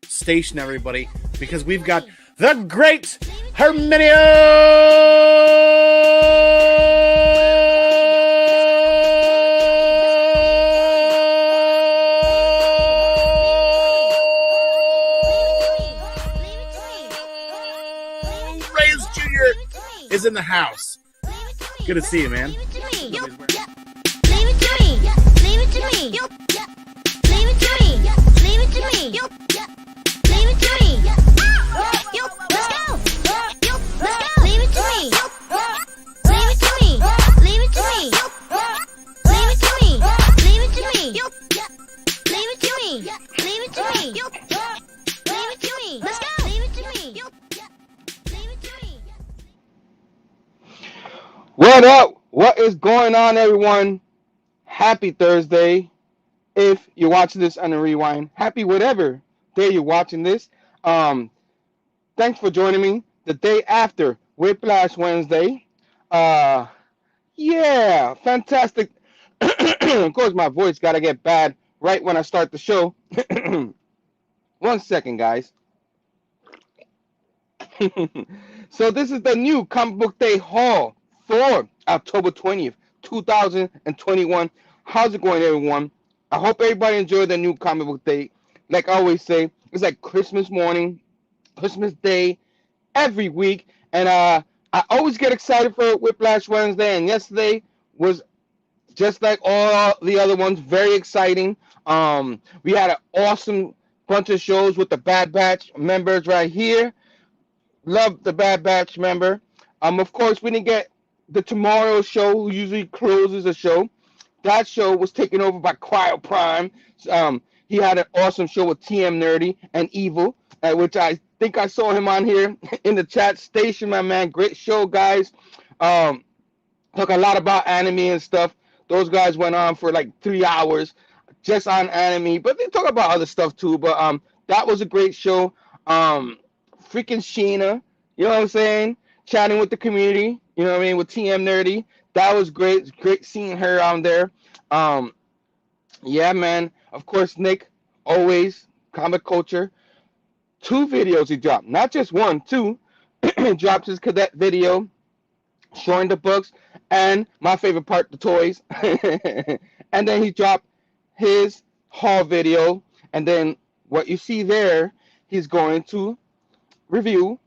station everybody, because we've got the great Herminio Reyes Jr. is in the house. Good to see you, man. Leave it to me. Leave it to me. Leave it to me. Leave it to me. Leave it to me. Leave it to me. Let's go. Let's go. Leave it to me. Leave it to me. Leave it to me. Leave it to me. Leave it to me. Leave it to me. Leave it to me. Leave it to me. Let's go. Leave it to me. Leave it to me. What up? What is going on, everyone? Happy Thursday. If you're watching this on the rewind, happy whatever day you're watching this. Thanks for joining me the day after Whiplash Wednesday. Yeah, fantastic. Of course, my voice got to get bad right when I start the show. 1 second, guys. So this is the new Comic Book Day haul for October 20th, 2021. How's it going, everyone? I hope everybody enjoyed the new Comic Book Day. Like I always say, it's like Christmas morning, Christmas Day, every week. And I always get excited for Whiplash Wednesday. And yesterday was just like all the other ones, very exciting. We had an awesome bunch of shows with the Bad Batch members right here. Love the Bad Batch member. Of course, we didn't get the Tomorrow show, who usually closes the show. That show was taken over by Cryo Prime. He had an awesome show with TM Nerdy and Evil, which I think I saw him on here in the chat station, my man. Great show, guys. Talk a lot about anime and stuff. Those guys went on for like 3 hours just on anime, but they talk about other stuff too. But that was a great show. Freaking Sheena, you know what I'm saying? Chatting with the community, you know what I mean, with TM Nerdy. That was great. Great seeing her on there. Yeah, man. Of course, Nick, always comic culture. 2 videos he dropped, not just 1, 2. He dropped his cadet video showing the books and my favorite part, the toys. And then he dropped his haul video. And then what you see there, he's going to review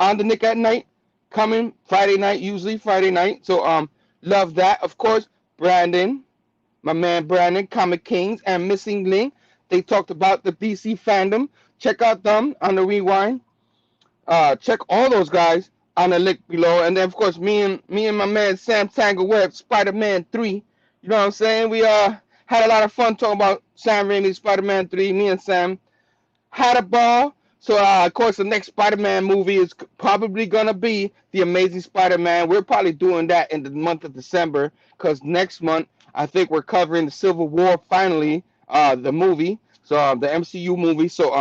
on the Nick at Night, coming Friday night, usually Friday night. So love that. Of course, Brandon, my man Brandon, Comickings, and Missing Link. They talked about the DC fandom. Check out them on the rewind. Check all those guys on the link below. And then, of course, me and my man Sam Tangleweb, Spider-Man 3. You know what I'm saying? We had a lot of fun talking about Sam Raimi's Spider-Man 3. Me and Sam had a ball. So, of course, the next Spider-Man movie is probably going to be The Amazing Spider-Man. We're probably doing that in the month of December, because next month, I think we're covering the Civil War, finally, the movie. So, the MCU movie. So,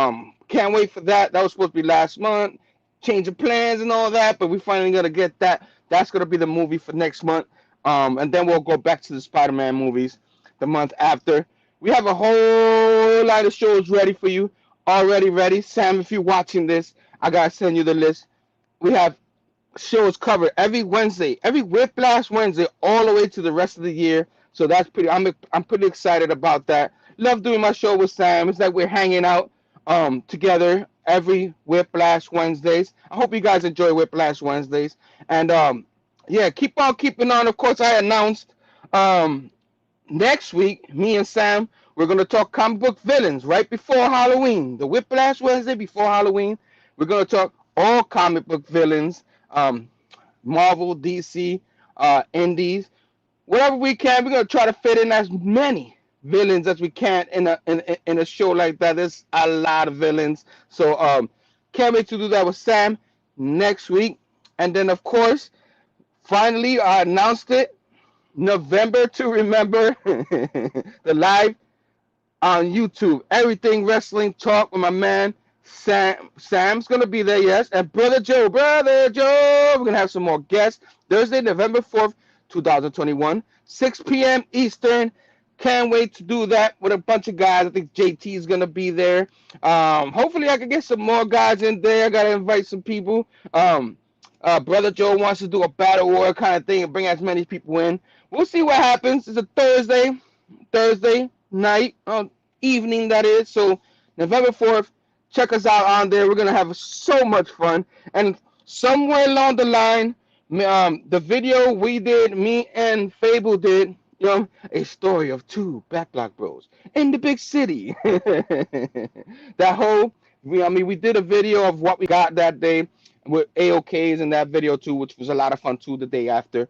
can't wait for that. That was supposed to be last month. Change of plans and all that, but we finally going to get that. That's going to be the movie for next month. And then we'll go back to the Spider-Man movies the month after. We have a whole lot of shows ready for you. Already ready. Sam, if you're watching this, I gotta send you the list. We have shows covered every Wednesday, every Whiplash Wednesday, all the way to the rest of the year. So that's pretty. I'm pretty excited about that. Love doing my show with Sam. It's like we're hanging out together every Whiplash Wednesdays. I hope you guys enjoy Whiplash Wednesdays. And yeah, keep on keeping on. Of course, I announced next week, me and Sam, we're going to talk comic book villains right before Halloween. The Whiplash Wednesday before Halloween. We're going to talk all comic book villains, Marvel, DC, indies. Whatever we can, we're going to try to fit in as many villains as we can in a show like that. There's a lot of villains. So can't wait to do that with Sam next week. And then, of course, finally, I announced it. November to Remember, the live on YouTube. Everything Wrestling Talk with my man Sam. Sam's going to be there, yes. And Brother Joe. We're going to have some more guests. Thursday, November 4th, 2021, 6 p.m. Eastern. Can't wait to do that with a bunch of guys. I think JT is gonna be there. Hopefully I can get some more guys in there. I gotta invite some people. Brother Joe wants to do a battle war kind of thing and bring as many people in. We'll see what happens. It's a Thursday night, evening that is. So November 4th, check us out on there. We're gonna have so much fun. And somewhere along the line, the video we did, me and Phable did, a story of two backlog bros in the big city. That whole, we did a video of what we got that day with AOKs in that video too, which was a lot of fun too the day after.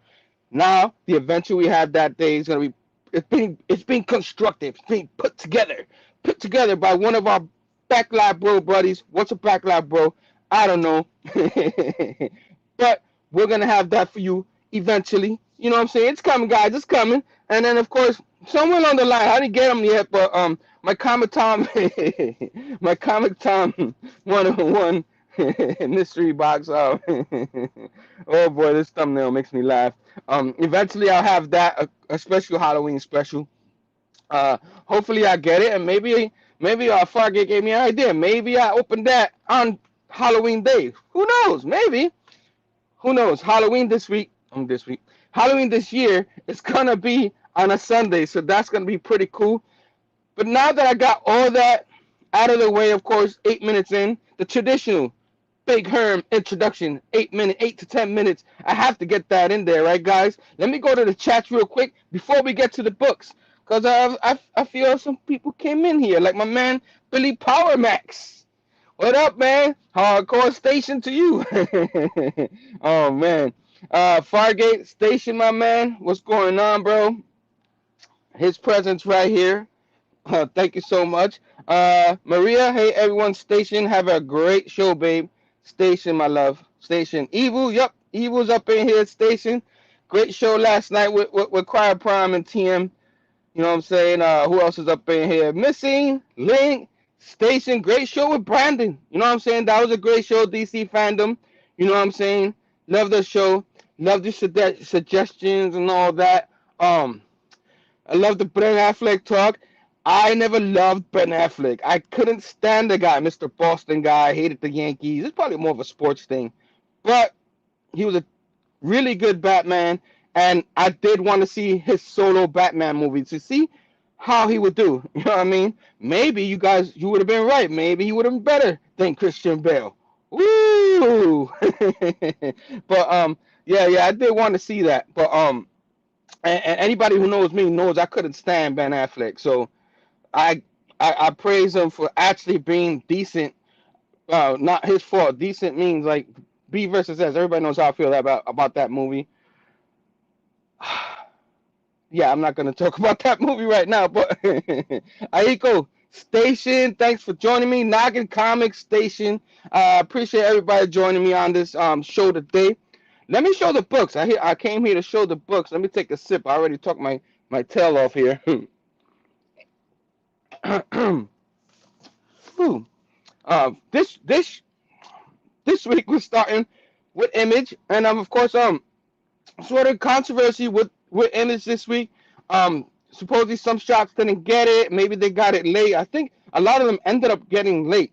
Now the adventure we had that day is gonna be, it's being constructed, it's being put together by one of our backlog bro buddies. What's a backlog bro? I don't know. But we're gonna have that for you eventually. You know what I'm saying? It's coming, guys. It's coming. And then of course, somewhere along the line, I didn't get them yet, but my Comic Tom, my Comic Tom 101 mystery box. Oh boy, this thumbnail makes me laugh. Eventually I'll have that a special Halloween special. Hopefully I get it, and maybe Fargate gave me an idea. Maybe I open that on Halloween Day. Who knows? Maybe. Who knows? Halloween this week. Halloween this year is gonna be on a Sunday, so that's gonna be pretty cool. But now that I got all that out of the way, of course, 8 minutes in, the traditional Big Herm introduction, 8 to 10 minutes. I have to get that in there, right, guys? Let me go to the chats real quick before we get to the books, because I feel some people came in here, like my man Billy Power Max. What up, man? Hardcore Station to you. Oh man, Fargate Station, my man. What's going on, bro? His presence right here. Thank you so much. Maria, hey everyone. Station, have a great show, babe. Station, my love. Station. Evil, yup. Evil's up in here. Station. Great show last night with Cryo Prime and TM. You know what I'm saying? Who else is up in here? Missing, Link, Station. Great show with Brandon. You know what I'm saying? That was a great show, DC Fandom. You know what I'm saying? Love the show. Love the suggestions and all that. I love the Ben Affleck talk. I never loved Ben Affleck. I couldn't stand the guy, Mr. Boston guy. I hated the Yankees. It's probably more of a sports thing. But he was a really good Batman, and I did want to see his solo Batman movie to see how he would do. You know what I mean? Maybe you would have been right. Maybe he would have been better than Christian Bale. Woo! But yeah, I did want to see that. But and anybody who knows me knows I couldn't stand Ben Affleck. So I praise him for actually being decent. Not his fault. Decent means like B versus S. Everybody knows how I feel about that movie. Yeah, I'm not going to talk about that movie right now, but Aiko Station, thanks for joining me. Noggin Comics Station, appreciate everybody joining me on this show today. Let me show the books. I came here to show the books. Let me take a sip. I already took my tail off here. This week we're starting with Image, and of course sort of controversy with Image this week. Supposedly some shops didn't get it. Maybe they got it late. I think a lot of them ended up getting late,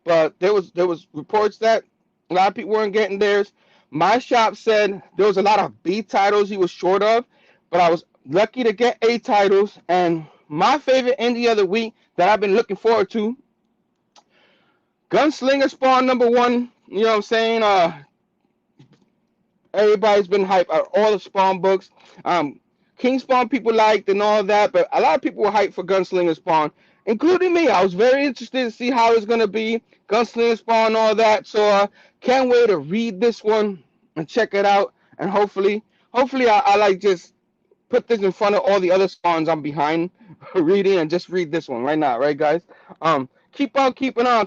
but there was reports that a lot of people weren't getting theirs. My shop said there was a lot of B titles he was short of, but I was lucky to get A titles. And my favorite indie of the week that I've been looking forward to, Gunslinger Spawn #1. You know what I'm saying? Everybody's been hyped at all the Spawn books. King Spawn people liked and all that, but a lot of people were hyped for Gunslinger Spawn, including me. I was very interested to see how it's going to be, Gunslinger Spawn, all that. So can't wait to read this one and check it out. And hopefully I like just put this in front of all the other Spawns I'm behind reading and just read this one right now, right, guys? Keep on keeping on.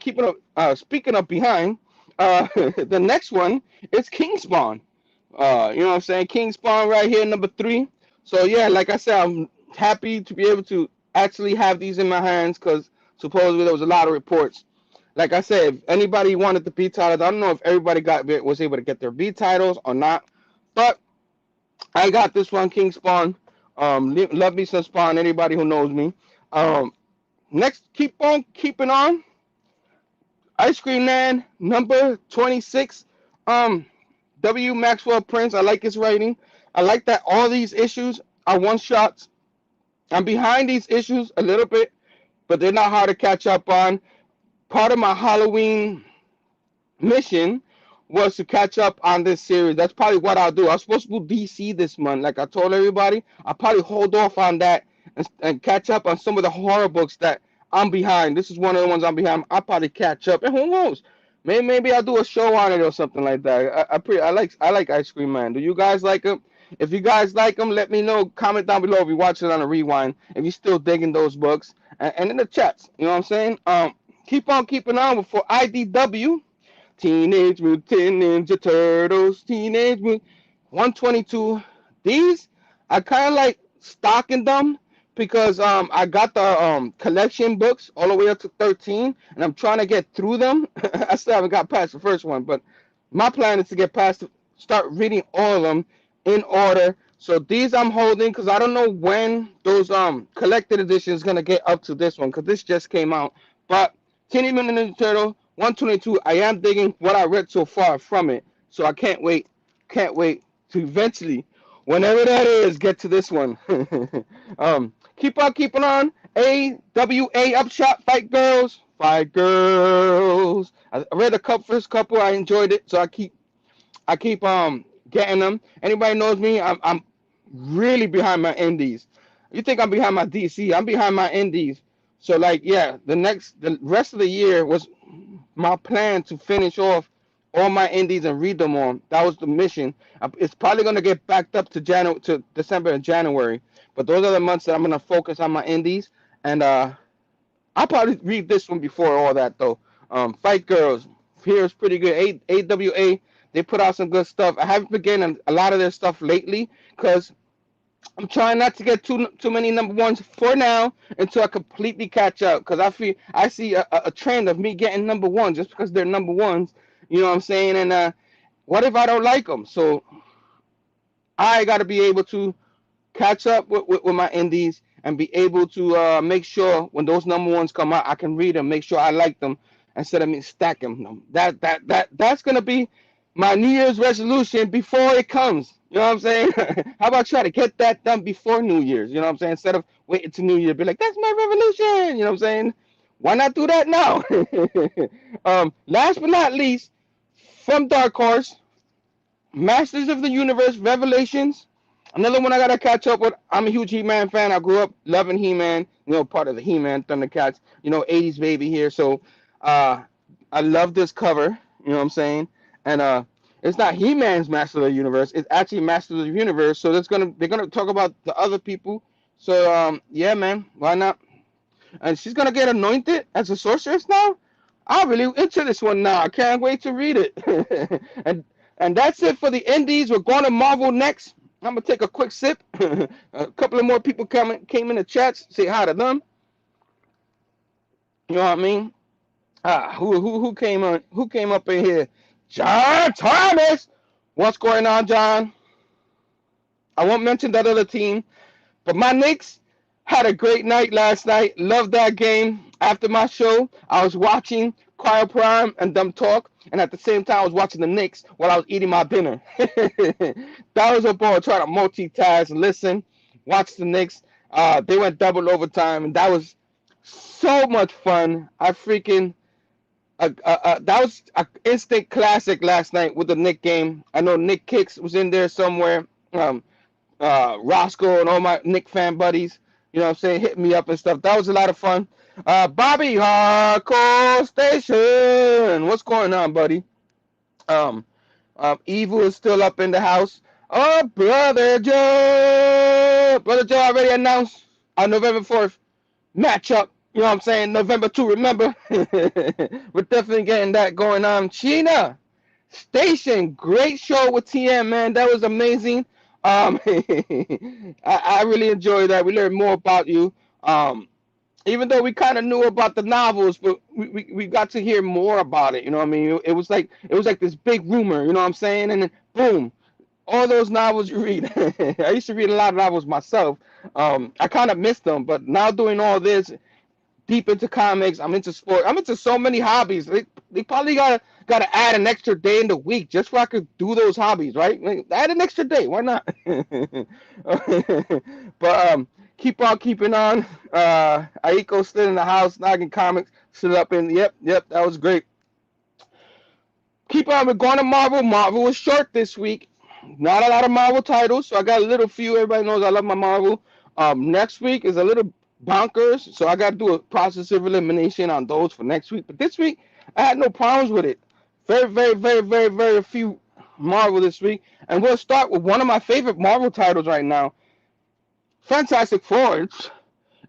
Speaking of behind, the next one is King Spawn. You know what I'm saying? King Spawn right here, #3. So yeah, like I said, I'm happy to be able to actually have these in my hands because supposedly there was a lot of reports. Like I said, if anybody wanted the B titles, I don't know if everybody was able to get their B titles or not, but I got this one, King Spawn, Love me some Spawn. Anybody who knows me. Um, Next, keep on keeping on. Ice Cream Man number 26. Um, W. Maxwell Prince. I like his writing. I like that all these issues are one shots. I'm behind these issues a little bit, but they're not hard to catch up on. Part of my Halloween mission was to catch up on this series. That's probably what I'll do. I was supposed to do DC this month, like I told everybody. I'll probably hold off on that and catch up on some of the horror books that I'm behind. This is one of the ones I'm behind. I'll probably catch up, and who knows? Maybe I'll do a show on it or something like that. I like Ice Cream Man. Do you guys like him? If you guys like them, let me know. Comment down below if you watch it on a rewind. If you're still digging those books, and in the chats, you know what I'm saying? Keep on keeping on for IDW. Teenage Mutant Ninja Turtles, Teenage Mutant 122. These I kind of like stocking them because I got the collection books all the way up to 13, and I'm trying to get through them. I still haven't got past the first one, but my plan is to get past, start reading all of them in order. So these I'm holding because I don't know when those collected editions gonna get up to this one because this just came out. But Teenage Mutant Ninja Turtle 122, I am digging what I read so far from it. So I can't wait to eventually, whenever that is, get to this one. Keep on keeping on. AWA Upshot, Fight Girls. Fight Girls. I read the first couple, I enjoyed it, so I keep getting them. Anybody knows me, I'm really behind my indies. You think I'm behind my DC? I'm behind my indies. So like, yeah, the rest of the year was my plan to finish off all my indies and read them all. That was the mission. It's probably gonna get backed up to December and January, but those are the months that I'm gonna focus on my indies. And I'll probably read this one before all that though. Fight Girls here is pretty good. AWA, they put out some good stuff. I haven't been getting a lot of their stuff lately because I'm trying not to get too many number ones for now until I completely catch up. Because I see a trend of me getting number one just because they're number ones. You know what I'm saying? And what if I don't like them? So I got to be able to catch up with my indies and be able to make sure when those number ones come out, I can read them, make sure I like them instead of me stacking them. That's gonna be my New Year's resolution before it comes. You know what I'm saying? How about try to get that done before New Year's? You know what I'm saying? Instead of waiting to New Year, be like, that's my revolution. You know what I'm saying? Why not do that now? Last but not least, from Dark Horse, Masters of the Universe Revelations. Another one I gotta catch up with. I'm a huge He-Man fan. I grew up loving He-Man. You know, part of the He-Man Thundercats. You know, 80s baby here. So, I love this cover. You know what I'm saying? And it's not He-Man's Master of the Universe. It's actually Master of the Universe. So they're gonna talk about the other people. So yeah, man, why not? And she's gonna get anointed as a sorceress now. I'm really into this one now. I can't wait to read it. and that's it for the indies. We're going to Marvel next. I'm gonna take a quick sip. A couple of more people came in the chats. Say hi to them. You know what I mean? Who came on? Who came up in here? John Thomas. What's going on, John? I won't mention that other team, but my Knicks had a great night last night. Loved that game. After my show, I was watching Cryo Prime and them talk, and at the same time, I was watching the Knicks while I was eating my dinner. That was a ball. Trying to multitask, listen, watch the Knicks. They went double overtime, and that was so much fun. I freaking that was an instant classic last night with the Knick game. I know Nick Kicks was in there somewhere. Roscoe and all my Knick fan buddies, you know what I'm saying, hit me up and stuff. That was a lot of fun. Bobby Hardcore Station, what's going on, buddy? Evil is still up in the house. Oh, Brother Joe already announced on November 4th matchup. You know what I'm saying? November 2, remember? We're definitely getting that going on. Sheena Station, great show with TM, man. That was amazing. I really enjoyed that. We learned more about you. Even though we kind of knew about the novels, but we got to hear more about it. You know what I mean? It was like this big rumor. You know what I'm saying? And then boom, all those novels you read. I used to read a lot of novels myself. I kind of missed them, but now doing all this, deep into comics, I'm into sport, I'm into so many hobbies. They probably gotta add an extra day in the week just so I could do those hobbies, right? Like, add an extra day, why not? But keep on keeping on. Aiko's still in the house, Noggin Comics, still up in. Yep, that was great. Keep on. We're going to Marvel. Marvel was short this week. Not a lot of Marvel titles, so I got a little few. Everybody knows I love my Marvel. Next week is a little bonkers, so I got to do a process of elimination on those for next week. But this week, I had no problems with it. Very few Marvel this week, and we'll start with one of my favorite Marvel titles right now, Fantastic Four.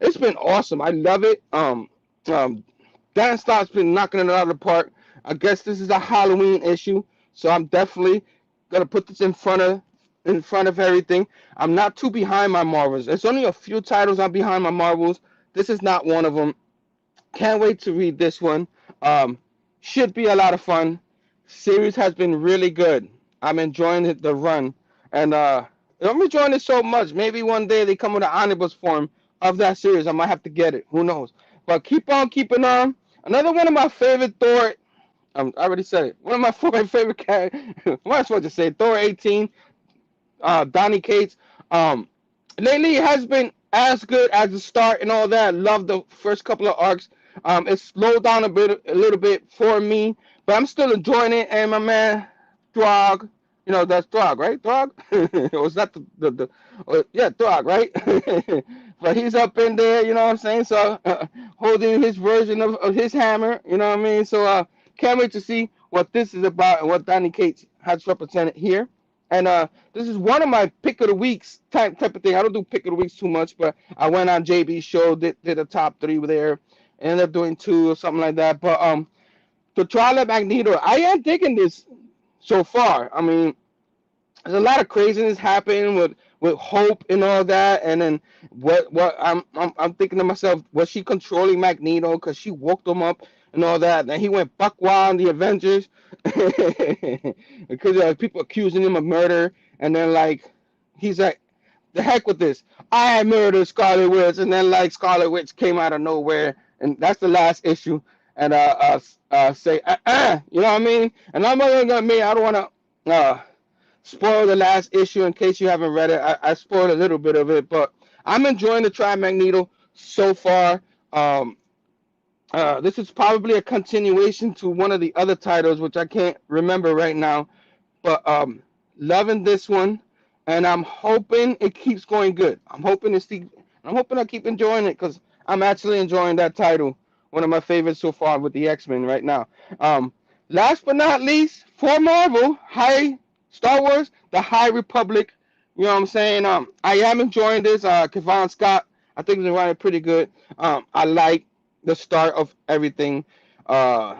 It's been awesome. I love it. Dan Slott's been knocking it out of the park. I guess this is a Halloween issue, so I'm definitely gonna put this in front of everything. I'm not too behind my Marvels. There's only a few titles I'm behind my Marvels. This is not one of them. Can't wait to read this one. Should be a lot of fun. Series has been really good. I'm enjoying the run, and I'm enjoying it so much. Maybe one day they come with an omnibus form of that series. I might have to get it. Who knows? But keep on keeping on. Another one of my favorite Thor. I already said it. One of my favorite characters. What am I supposed to say? Thor 18. Donny Cates. Lately it has been as good as the start and all that. Love the first couple of arcs. It slowed down a little bit for me, but I'm still enjoying it. And my man Throg, that's Throg, right? Throg? Or was that yeah, Throg, right? But he's up in there, you know what I'm saying? So holding his version of his hammer, you know what I mean? So can't wait to see what this is about and what Donny Cates has represented here. And this is one of my pick of the weeks type of thing. I don't do pick of the weeks too much, but I went on JB's show, did a top 3 there, ended up doing 2 or something like that. But the trial of Magneto, I am digging this so far. I mean, there's a lot of craziness happening with Hope and all that, and then what I'm thinking to myself, was she controlling Magneto because she woke him up and all that? And he went buck wild in the Avengers because people accusing him of murder, and then like he's like, the heck with this, I murdered Scarlet Witch, and then like Scarlet Witch came out of nowhere, and that's the last issue, and say you know what I mean? And I'm not gonna admit, I don't want to spoil the last issue in case you haven't read it. I spoiled a little bit of it, but I'm enjoying the Tri Magneto so far. This is probably a continuation to one of the other titles, which I can't remember right now, but loving this one, and I'm hoping it keeps going good. I'm hoping I keep enjoying it because I'm actually enjoying that title. One of my favorites so far with the X-Men right now. Last but not least, for Marvel, Star Wars, The High Republic. You know what I'm saying? I am enjoying this. Kevon Scott, I think he's writing pretty good. I like the start of everything. I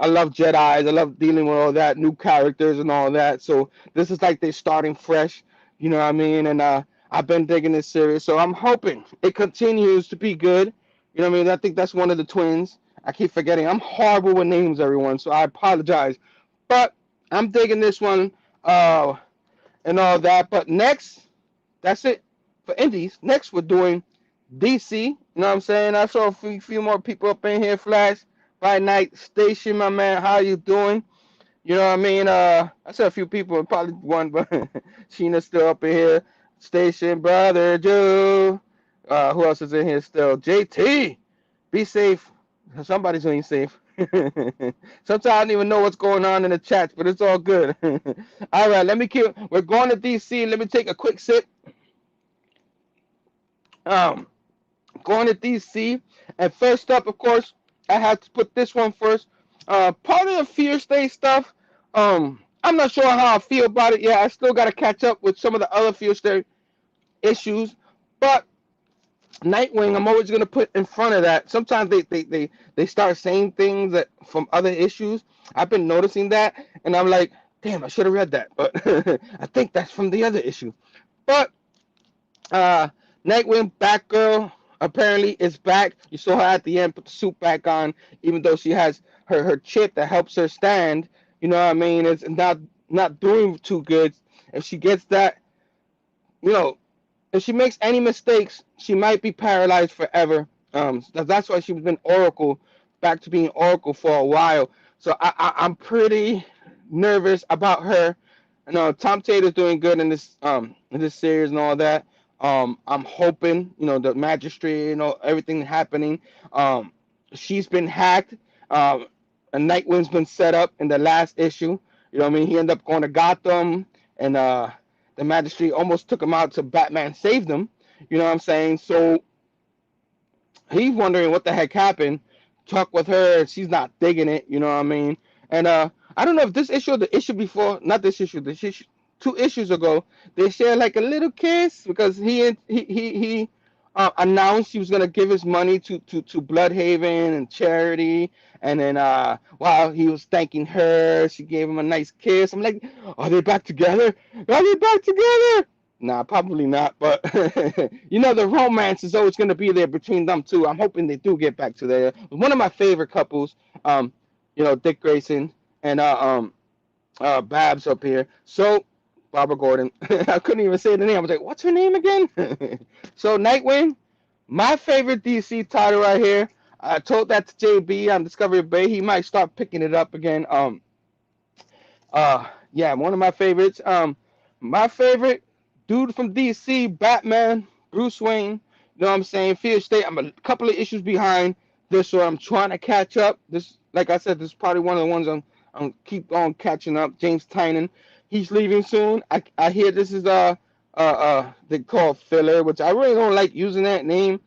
love Jedi's. I love dealing with all that, new characters and all that. So this is like they're starting fresh. You know what I mean? And I've been digging this series. So I'm hoping it continues to be good. You know what I mean? I think that's one of the twins. I keep forgetting. I'm horrible with names, everyone, so I apologize. But I'm digging this one and all that. But next, that's it for Indies. Next, we're doing DC. You know what I'm saying? I saw a few more people up in here. Flash, by Night Station, my man. How you doing? You know what I mean? I saw a few people, probably one, but Sheena's still up in here. Station, Brother Joe. Who else is in here still? JT. Be safe. Somebody's ain't safe. Sometimes I don't even know what's going on in the chat, but it's all good. All right, we're going to DC. Let me take a quick sip. Going to DC. And first up, of course, I have to put this one first. Part of the Fear State stuff, I'm not sure how I feel about it yet. I still got to catch up with some of the other Fear State issues. But Nightwing, I'm always going to put in front of that. Sometimes they start saying things that from other issues. I've been noticing that, and I'm like, damn, I should have read that. But I think that's from the other issue. But Nightwing Batgirl apparently is back. You saw her at the end, put the suit back on, even though she has her chip that helps her stand. You know what I mean? It's not doing too good. if she gets that, you know, if she makes any mistakes, she might be paralyzed forever. That's why she's been Oracle, back to being Oracle for a while. So I'm pretty nervous about her. You know, Tom Taylor's doing good in this series and all that. I'm hoping, you know, the Magistrate, you know, everything happening. Um, she's been hacked. And Nightwing's been set up in the last issue. You know what I mean? He ended up going to Gotham, and the Magistrate almost took him out, so Batman saved him. You know what I'm saying? So he's wondering what the heck happened. Talk with her, she's not digging it. You know what I mean? And I don't know if this issue or the issue before, not this issue, this issue, 2 issues ago, they shared like a little kiss because he announced he was gonna give his money to Bloodhaven and charity, and then while he was thanking her, she gave him a nice kiss. I'm like, are they back together? Are they back together? Nah, probably not. But you know, the romance is always gonna be there between them two. I'm hoping they do get back to there. One of my favorite couples, you know, Dick Grayson and Babs up here. So Barbara Gordon. I couldn't even say the name. I was like, what's her name again? So Nightwing, my favorite DC title right here. I told that to JB on Discovery Bay. He might start picking it up again. Yeah, one of my favorites. My favorite dude from DC, Batman, Bruce Wayne. You know what I'm saying? Fear State. I'm a couple of issues behind this, so I'm trying to catch up. This, like I said, this is probably one of the ones I'm keep on catching up. James Tynion, he's leaving soon. I hear this is they call filler, which I really don't like using that name.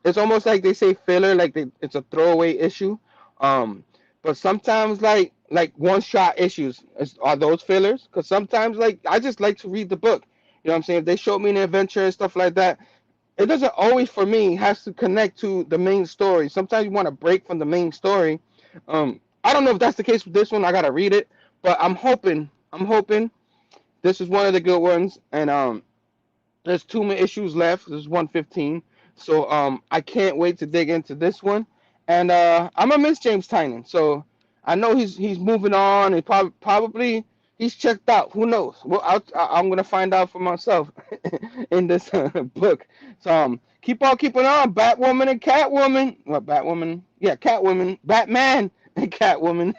It's almost like they say filler, like it's a throwaway issue. But sometimes like one shot issues are those fillers, because sometimes like I just like to read the book. You know what I'm saying? If they show me an adventure and stuff like that, it doesn't always for me has to connect to the main story. Sometimes you want to break from the main story. I don't know if that's the case with this one. I gotta read it, but I'm hoping this is one of the good ones. And there's 2 more issues left. There's 115, so I can't wait to dig into this one. And I'm gonna miss James Tynion. So I know he's moving on. He probably he's checked out. Who knows? Well, I'm gonna find out for myself in this book. So keep on keeping on. Batwoman and Catwoman. What Batwoman? Yeah, Catwoman. Batman and Catwoman.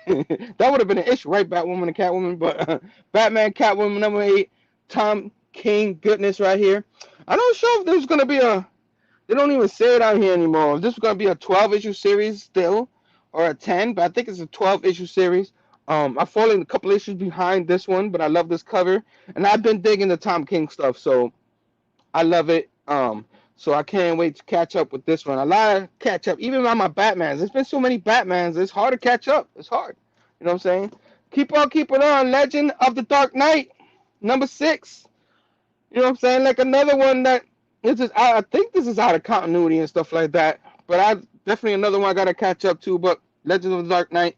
That would have been an issue, right? Batwoman and Catwoman. But Batman, Catwoman number 8. Tom King goodness right here. I'm not sure if there's gonna be a. They don't even say it out here anymore. If this is gonna be a 12-issue series still, or a 10, but I think it's a 12-issue series. I'm falling a couple issues behind this one, but I love this cover, and I've been digging the Tom King stuff, so I love it. So I can't wait to catch up with this one. A lot of catch up, even on my Batmans. There's been so many Batmans, it's hard to catch up. It's hard. You know what I'm saying? Keep on keeping on. Legend of the Dark Knight, number 6. You know what I'm saying? Like another one that this is. I think this is out of continuity and stuff like that. But I definitely another one I gotta catch up to. But Legend of the Dark Knight,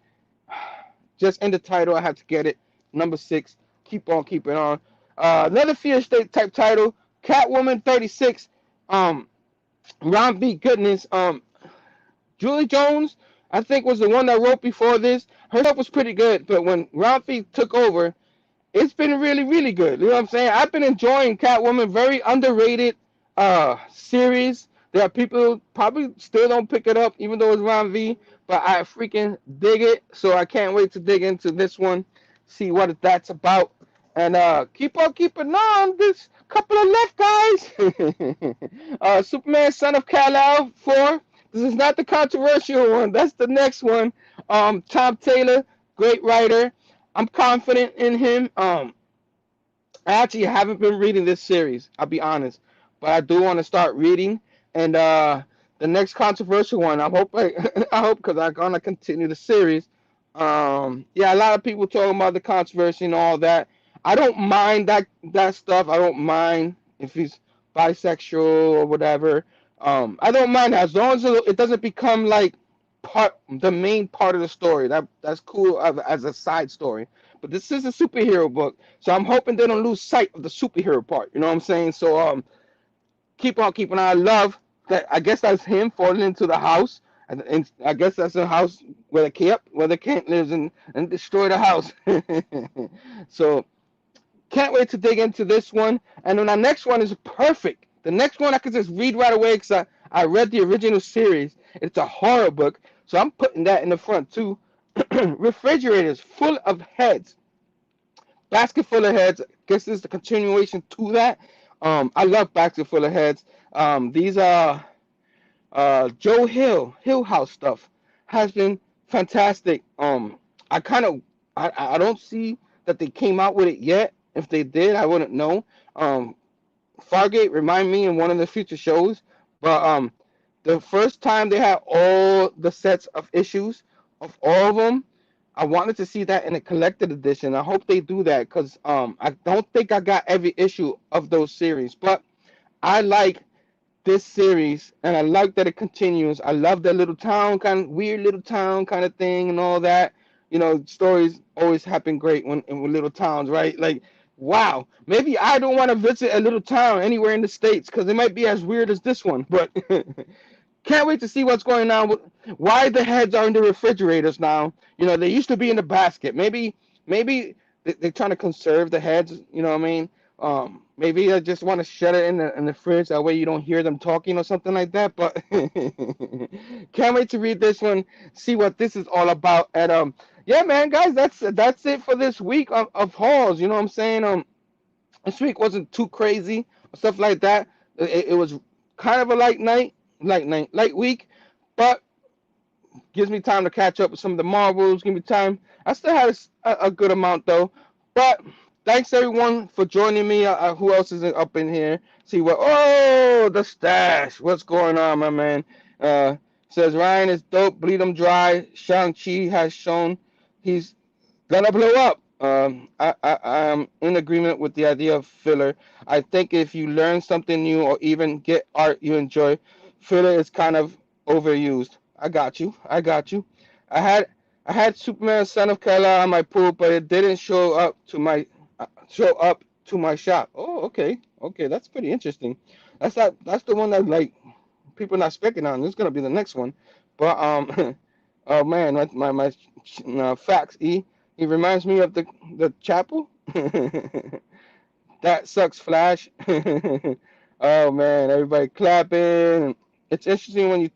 just in the title, I had to get it. Number 6. Keep on keeping on. Another Fear State type title. Catwoman 36. Ron B. Goodness. Julie Jones, I think, was the one that wrote before this. Her stuff was pretty good, but when Ron B. took over, it's been really, really good. You know what I'm saying? I've been enjoying Catwoman. Very underrated series. There are people who probably still don't pick it up, even though it's Ron V. But I freaking dig it. So I can't wait to dig into this one, see what that's about. And keep on keeping on. This couple of left guys. Superman, Son of Kal-El 4. This is not the controversial one. That's the next one. Tom Taylor, great writer. I'm confident in him. I actually haven't been reading this series, I'll be honest, but I do want to start reading. And the next controversial one, I hope because I'm gonna continue the series. Yeah, a lot of people talking about the controversy and all that. I don't mind that stuff. I don't mind if he's bisexual or whatever. I don't mind that, as long as it doesn't become like the main part of the story. That's cool as a side story. But this is a superhero book, so I'm hoping they don't lose sight of the superhero part. You know what I'm saying? So keep on keeping on. I love that. I guess that's him falling into the house, and I guess that's the house where the Kent lives and destroy the house. So Can't wait to dig into this one. And then our next one is perfect. The next one I could just read right away because I read the original series. It's a horror book, so I'm putting that in the front too. Refrigerators full of heads. Basket full of heads. Guess this is the continuation to that. I love Basket full of heads. These are Joe Hill House stuff has been fantastic. I kind of I don't see that they came out with it yet. If they did, I wouldn't know. Fargate remind me in one of the future shows, but the first time they had all the sets of issues of all of them, I wanted to see that in a collected edition. I hope they do that because I don't think I got every issue of those series, but I like this series, and I like that it continues. I love that little town, kind of weird little town kind of thing, and all that. You know, stories always happen great when with little towns, right? Like, wow, maybe I don't want to visit a little town anywhere in the States because it might be as weird as this one. But can't wait to see what's going on. Why the heads are in the refrigerators now? You know, they used to be in the basket. Maybe they're trying to conserve the heads. You know what I mean? Maybe I just want to shut it in the fridge. That way you don't hear them talking or something like that. But can't wait to read this one, see what this is all about. And yeah, man, guys, that's it for this week of hauls. You know what I'm saying? This week wasn't too crazy or stuff like that. It was kind of a light week, but gives me time to catch up with some of the Marvels. Give me time. I still had a good amount though, but thanks everyone for joining me. Who else is up in here? See what? Oh, the stash. What's going on, my man? Says Ryan is dope. Bleed him dry. Shang-Chi has shown he's gonna blow up. I am in agreement with the idea of filler. I think if you learn something new or even get art you enjoy, filler is kind of overused. I got you. I had Superman Son of Kal-El on my pool, but it didn't show up to my shop. Oh, okay, that's pretty interesting. That's the one that like people not specking on. This is gonna be the next one, but oh man, my facts. He reminds me of the chapel. That sucks, Flash. Oh man, everybody clapping. It's interesting when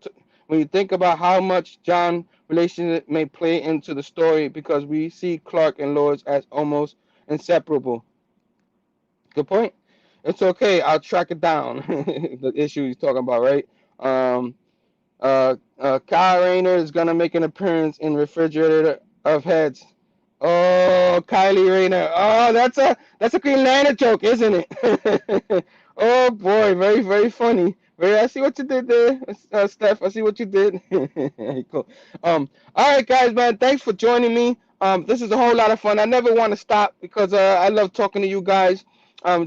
you think about how much John relationship may play into the story because we see Clark and Lois as almost inseparable. Good point. It's okay. I'll track it down. The issue he's talking about, right? Kyle Rayner is gonna make an appearance in Refrigerator of Heads. Oh, Kylie Rayner. Oh, that's a Green Lantern joke, isn't it? Oh boy, very very funny. Very. I see what you did there, Steph. I see what you did. Cool. All right, guys, man. Thanks for joining me. This is a whole lot of fun. I never want to stop because I love talking to you guys.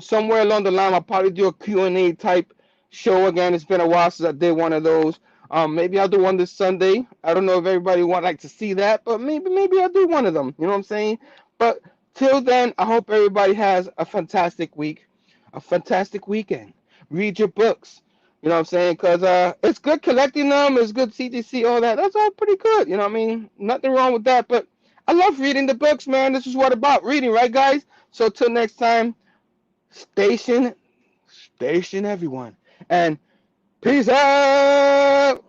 Somewhere along the line, I'll probably do a Q&A type show again. It's been a while since I did one of those. Maybe I'll do one this Sunday. I don't know if everybody would like to see that, but maybe I'll do one of them. You know what I'm saying? But till then, I hope everybody has a fantastic week, a fantastic weekend. Read your books. You know what I'm saying? Because it's good collecting them. It's good CTC, all that. That's all pretty good. You know what I mean? Nothing wrong with that. But I love reading the books, man. This is what about reading, right, guys? So till next time, station everyone. And peace out.